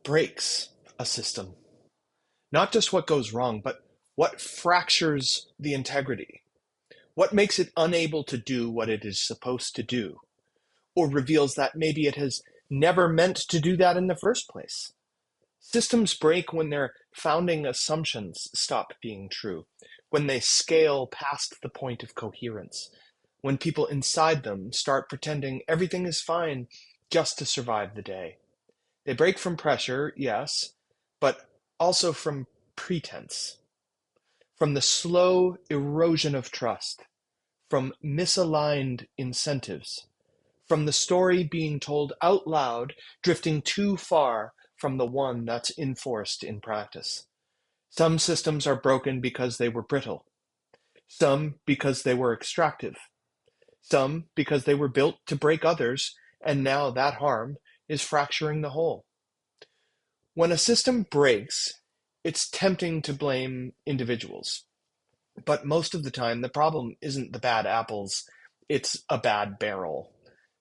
breaks a system? Not just what goes wrong, but what fractures the integrity? What makes it unable to do what it is supposed to do? Or reveals that maybe it has never meant to do that in the first place? Systems break when their founding assumptions stop being true, when they scale past the point of coherence, when people inside them start pretending everything is fine just to survive the day. They break from pressure, yes, but also from pretense, from the slow erosion of trust, from misaligned incentives, from the story being told out loud, drifting too far from the one that's enforced in practice. Some systems are broken because they were brittle, some because they were extractive, some because they were built to break others, and now that harm is fracturing the whole. When a system breaks, it's tempting to blame individuals. But most of the time, the problem isn't the bad apples, it's a bad barrel.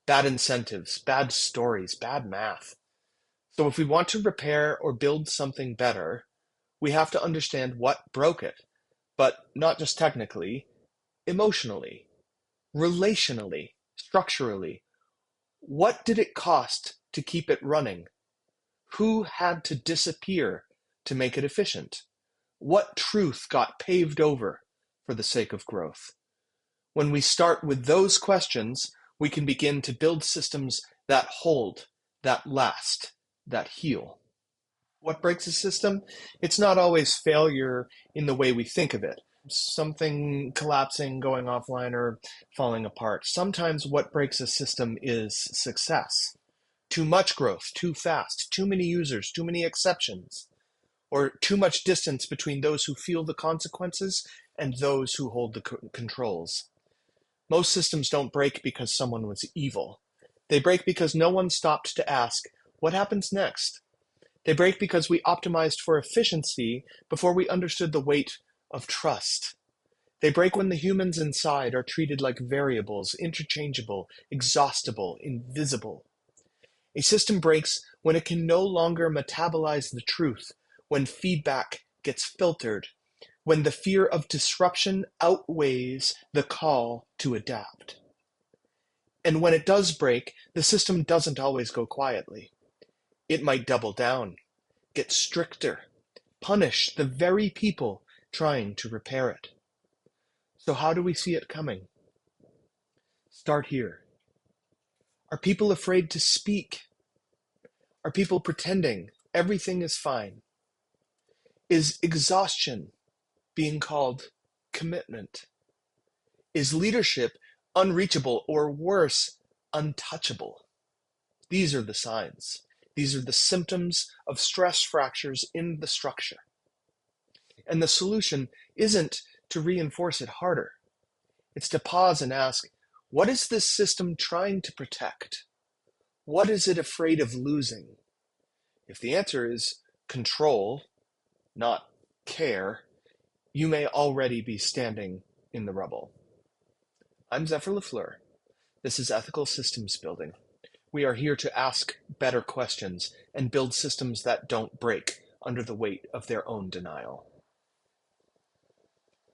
Bad incentives, bad stories, bad math. So if we want to repair or build something better, we have to understand what broke it, but not just technically, emotionally, relationally, structurally. What did it cost to keep it running? Who had to disappear to make it efficient? What truth got paved over for the sake of growth? When we start with those questions, we can begin to build systems that hold, that last, that heal. What breaks a system? It's not always failure in the way we think of it. Something collapsing, going offline, or falling apart. Sometimes what breaks a system is success. Too much growth, too fast, too many users, too many exceptions, or too much distance between those who feel the consequences and those who hold the controls. Most systems don't break because someone was evil. They break because no one stopped to ask, what happens next? They break because we optimized for efficiency before we understood the weight of trust. They break when the humans inside are treated like variables, interchangeable, exhaustible, invisible. A system breaks when it can no longer metabolize the truth, when feedback gets filtered, when the fear of disruption outweighs the call to adapt. And when it does break, the system doesn't always go quietly. It might double down, get stricter, punish the very people trying to repair it. So how do we see it coming? Start here. Are people afraid to speak? Are people pretending everything is fine? Is exhaustion being called commitment? Is leadership unreachable, or worse, untouchable? These are the signs. These are the symptoms of stress fractures in the structure. And the solution isn't to reinforce it harder. It's to pause and ask, what is this system trying to protect? What is it afraid of losing? If the answer is control, not care, you may already be standing in the rubble. I'm Zephyr Lafleur. This is Ethical Systems Building. We are here to ask better questions and build systems that don't break under the weight of their own denial.